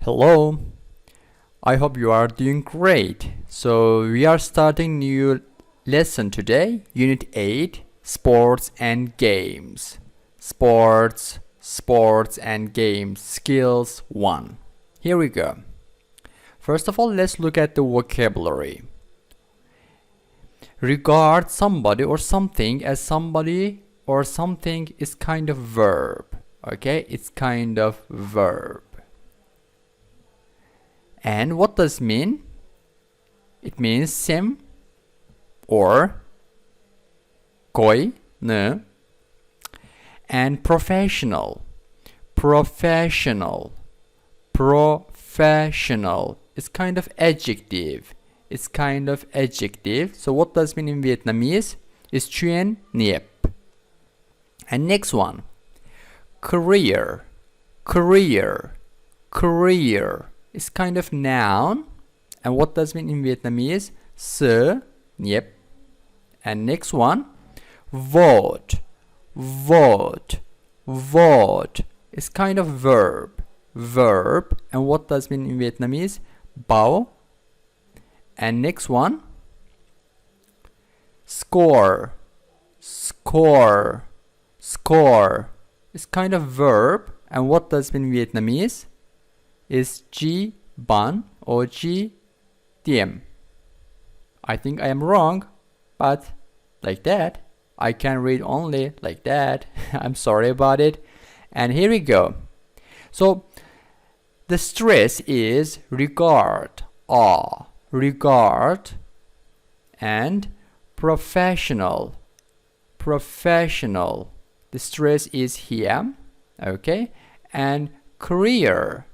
Hello, I hope you are doing great. So we are starting new lesson today, Unit 8, Sports and Games. Sports and Games, Skills 1. Here we go. First of all, let's look at the vocabulary. Regard somebody or something as somebody or something is kind of verb. Okay, it's kind of verb. And what does it mean? It means xem or koi, ne, and professional. Professional. It's kind of adjective. It's kind of adjective. So what does it mean in Vietnamese? It's chuyên nghiệp. And next one, career. It's kind of noun. And what does it mean in Vietnamese? Sự nghiệp. And next one, vote. It's kind of verb. And what does it mean in Vietnamese? Bầu. And next one, score. It's kind of verb. And what does it mean in Vietnamese? Is ghi bàn or ghi điểm. I think I am wrong, but like that. I can read only like that. I'm sorry about it. And here we go. So the stress is regard, regard, and professional. The stress is here, okay, and career.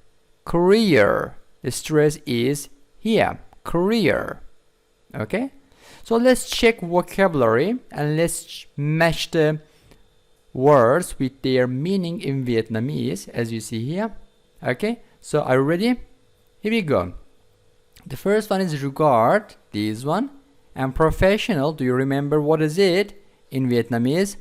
The stress is here, career. Okay, so let's check vocabulary and let's match the words with their meaning in Vietnamese, as you see here. Okay, so are you ready? Here we go. The first one is regard, this one, and professional. Do you remember what is it in Vietnamese?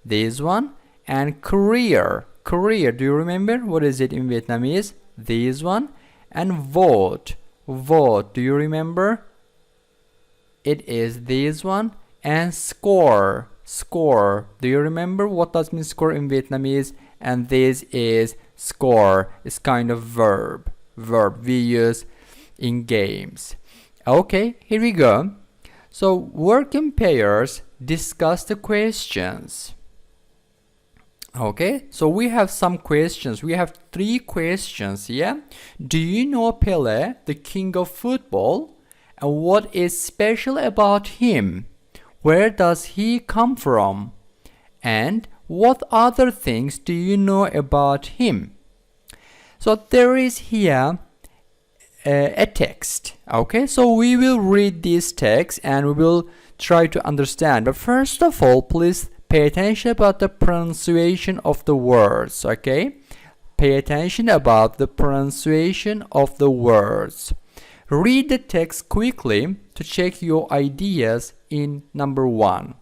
This one. And career. Do you remember what is it in Vietnamese? This one. And vote. Do you remember? It is this one. And score. Do you remember what does mean score in Vietnamese? And this is score. It's kind of verb we use in games. Okay, here we go. So working pairs discuss the questions. Okay, so we have some questions. We have 3 questions here. Do you know Pelé, the king of football? And what is special about him? Where does he come from? And what other things do you know about him? So there is here a text. Okay, so we will read this text and we will try to understand. But first of all, please pay attention about the pronunciation of the words. Okay, pay attention about the pronunciation of the words. Read the text quickly to check your ideas in number 1.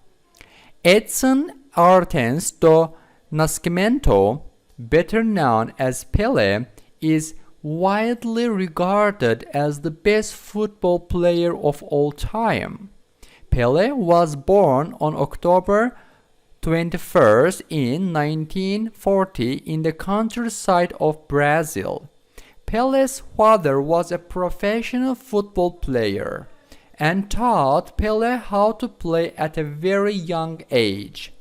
Edson Arantes do Nascimento, better known as Pelé, is widely regarded as the best football player of all time. Pelé was born on October 21st in 1940 in the countryside of Brazil. Pelé's father was a professional football player and taught Pelé how to play at a very young age.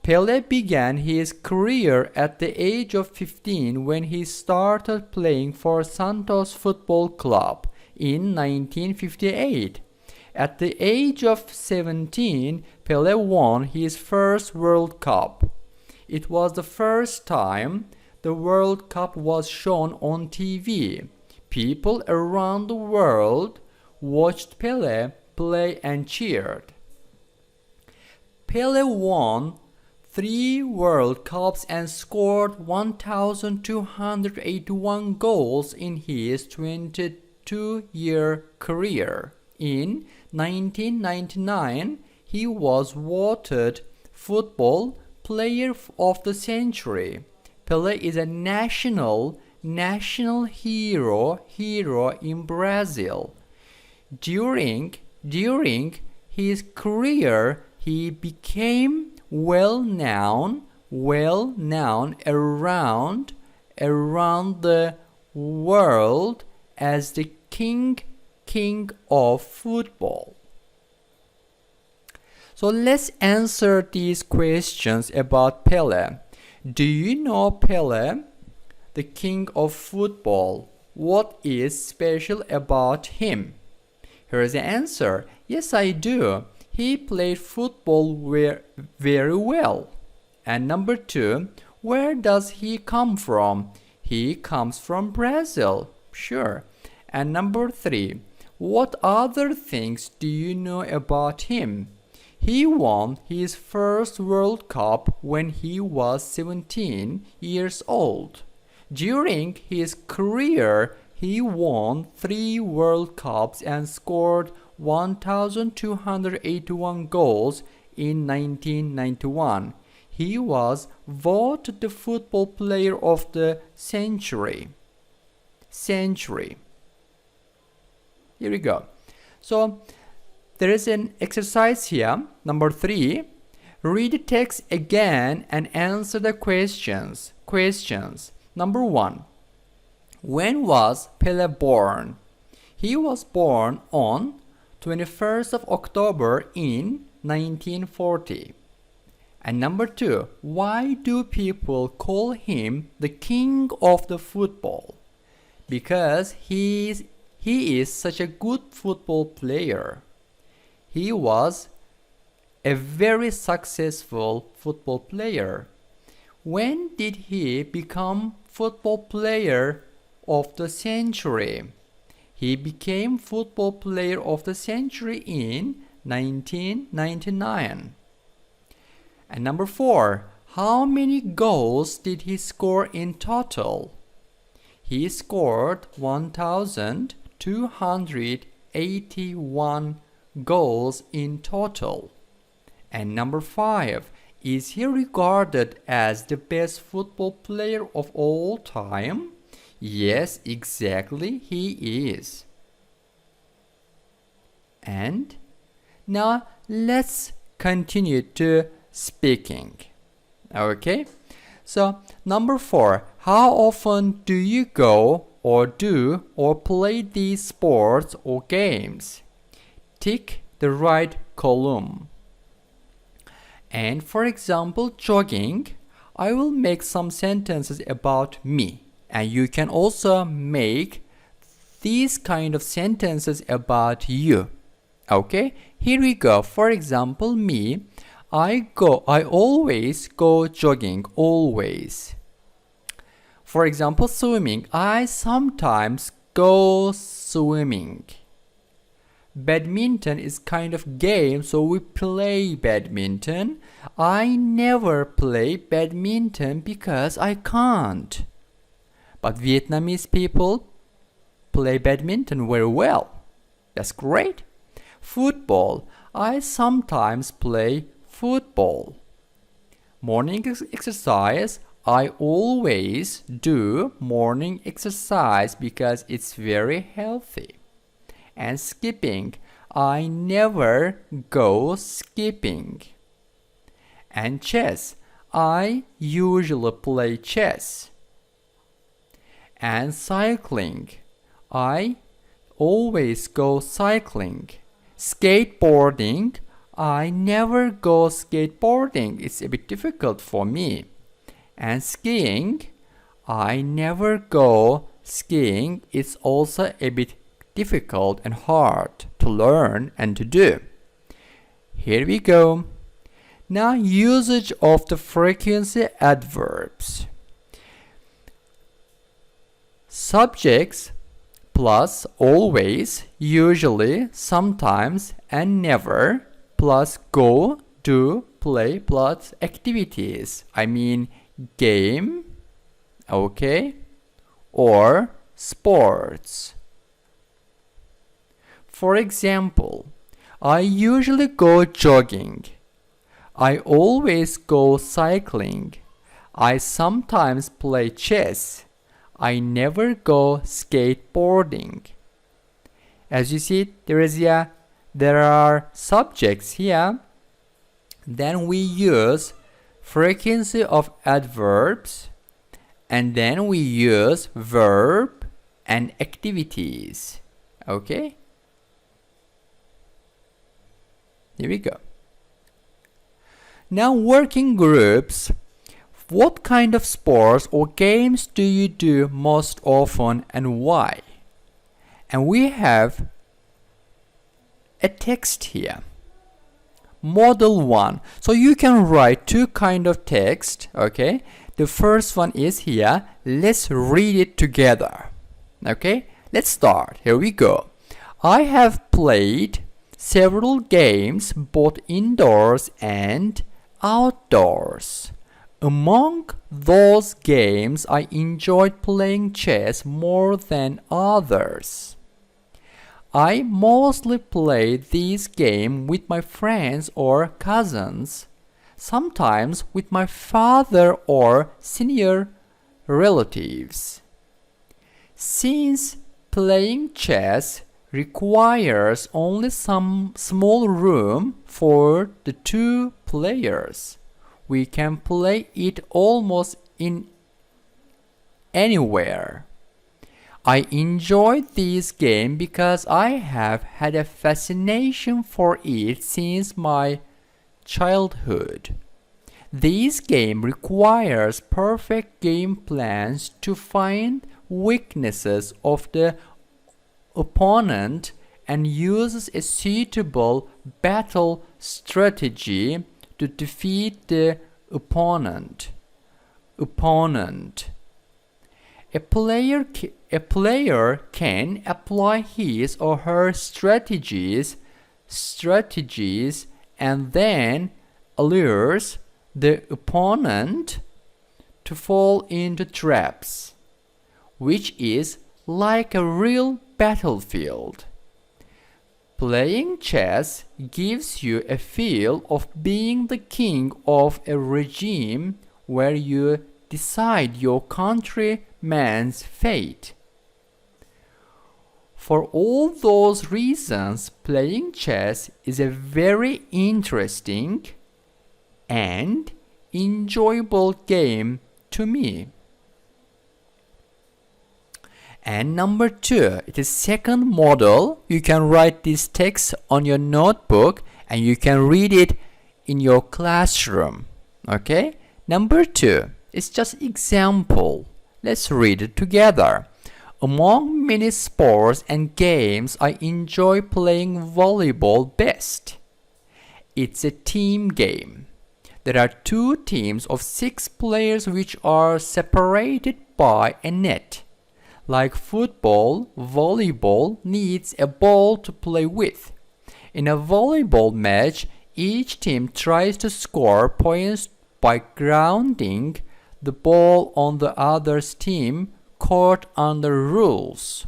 Pelé began his career at the age of 15 when he started playing for Santos Football Club in 1958. At the age of 17, Pelé won his first World Cup. It was the first time the World Cup was shown on TV. People around the world watched Pelé play and cheered. Pelé won 3 World Cups and scored 1,281 goals in his 22-year career. In 1999, he was voted Football Player of the Century. Pelé is a national national hero in Brazil. During his career, he became well known around the world as the king of football. So let's answer these questions about Pelé. Do you know Pelé, the king of football? What is special about him? Here is the answer. Yes, I do. He played football very well. And number 2, where does he come from? He comes from Brazil. Sure. And number 3, what other things do you know about him? He won his first World Cup when he was 17 years old. During his career, he won 3 World Cups and scored 1,281 goals in 1991. He was voted the football player of the century. Here we go. So there is an exercise here. Number 3. Read the text again and answer the questions. Number 1. When was Pelé born? He was born on 21st of October in 1940. And number 2. Why do people call him the king of the football? Because he is such a good football player. He was a very successful football player. When did he become football player of the century? He became football player of the century in 1999. And number 4, how many goals did he score in total? He scored 1,281 goals in total. And number 5, is he regarded as the best football player of all time? Yes, exactly, he is. And now let's continue to speaking. Okay, so number 4, how often do you go or do or play these sports or games? Tick the right column. And for example, jogging, I will make some sentences about me. And you can also make these kind of sentences about you. Okay, here we go. For example, me, I always go jogging, always. For example, swimming, I sometimes go swimming. Badminton is kind of game, so we play badminton. I never play badminton because I can't. But Vietnamese people play badminton very well. That's great. Football, I sometimes play football. Morning exercise, I always do morning exercise because it's very healthy. And skipping, I never go skipping. And chess, I usually play chess. And cycling, I always go cycling. Skateboarding, I never go skateboarding. It's a bit difficult for me. And skiing, I never go skiing. It's also a bit difficult and hard to learn and to do. Here we go. Now, usage of the frequency adverbs. Subjects plus always, usually, sometimes, and never, plus go, do, play, plus activities. I mean game, okay, or sports. For example, I usually go jogging. I always go cycling. I sometimes play chess. I never go skateboarding. As you see, there are subjects here. Then we use frequency of adverbs, and then we use verb and activities. Okay? Here we go. Now, working groups. What kind of sports or games do you do most often and why? And we have a text here. Model 1. So you can write two kind of text, okay? The first one is here. Let's read it together. Okay? Let's start. Here we go. I have played several games both indoors and outdoors. Among those games, I enjoyed playing chess more than others. I mostly play this game with my friends or cousins, sometimes with my father or senior relatives. Since playing chess requires only some small room for the two players, we can play it almost in anywhere. I enjoy this game because I have had a fascination for it since my childhood. This game requires perfect game plans to find weaknesses of the opponent and uses a suitable battle strategy to defeat the opponent. A player can apply his or her strategies and then allures the opponent to fall into traps, which is like a real battlefield. Playing chess gives you a feel of being the king of a regime where you decide your countryman's fate. For all those reasons, playing chess is a very interesting and enjoyable game to me. And number 2, it is second model. You can write this text on your notebook and you can read it in your classroom. Okay? Number 2, it's just example. Let's read it together. Among many sports and games, I enjoy playing volleyball best. It's a team game. There are 2 teams of 6 players which are separated by a net. Like football, volleyball needs a ball to play with. In a volleyball match, each team tries to score points by grounding the ball on the other's team court under rules.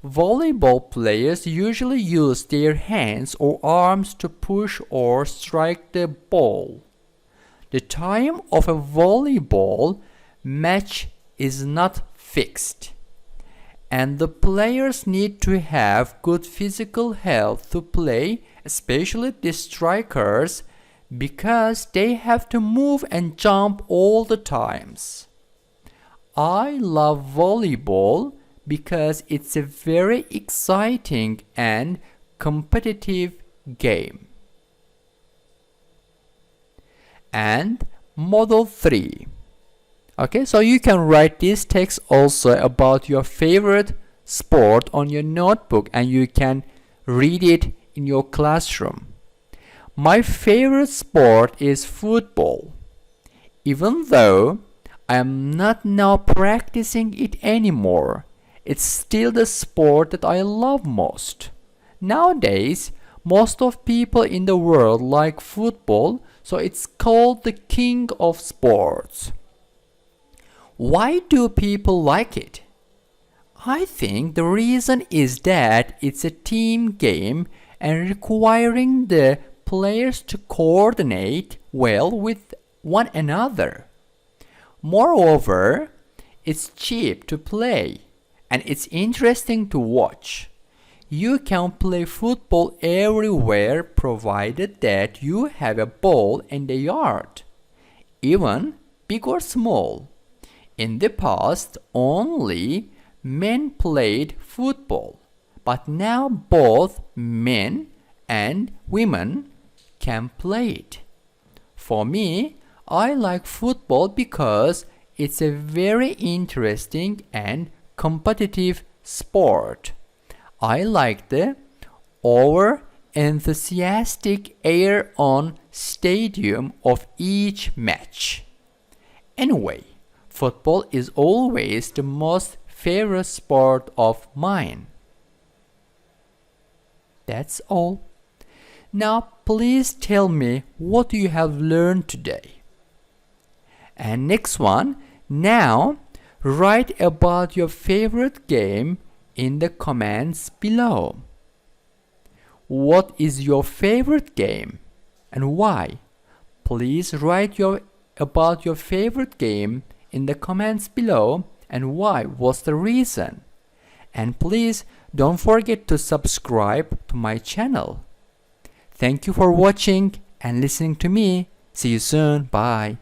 Volleyball players usually use their hands or arms to push or strike the ball. The time of a volleyball match is not fixed, and the players need to have good physical health to play, especially the strikers, because they have to move and jump all the times. I love volleyball because it's a very exciting and competitive game. And model 3. Okay, so you can write this text also about your favorite sport on your notebook and you can read it in your classroom. My favorite sport is football. Even though I am not now practicing it anymore, it's still the sport that I love most. Nowadays, most of people in the world like football, so it's called the king of sports. Why do people like it? I think the reason is that it's a team game and requiring the players to coordinate well with one another. Moreover, it's cheap to play, and it's interesting to watch. You can play football everywhere provided that you have a ball in the yard, even big or small. In the past, only men played football, but now both men and women can play it. For me, I like football because it's a very interesting and competitive sport. I like the over-enthusiastic air-on stadium of each match. Anyway, football is always the most favorite sport of mine. That's all. Now please tell me what you have learned today. And next one, now write about your favorite game in the comments below. What is your favorite game and why? Please write about your favorite game in the comments below and why, what's the reason. And please don't forget to subscribe to my channel. Thank you for watching and listening to me. See you soon. Bye.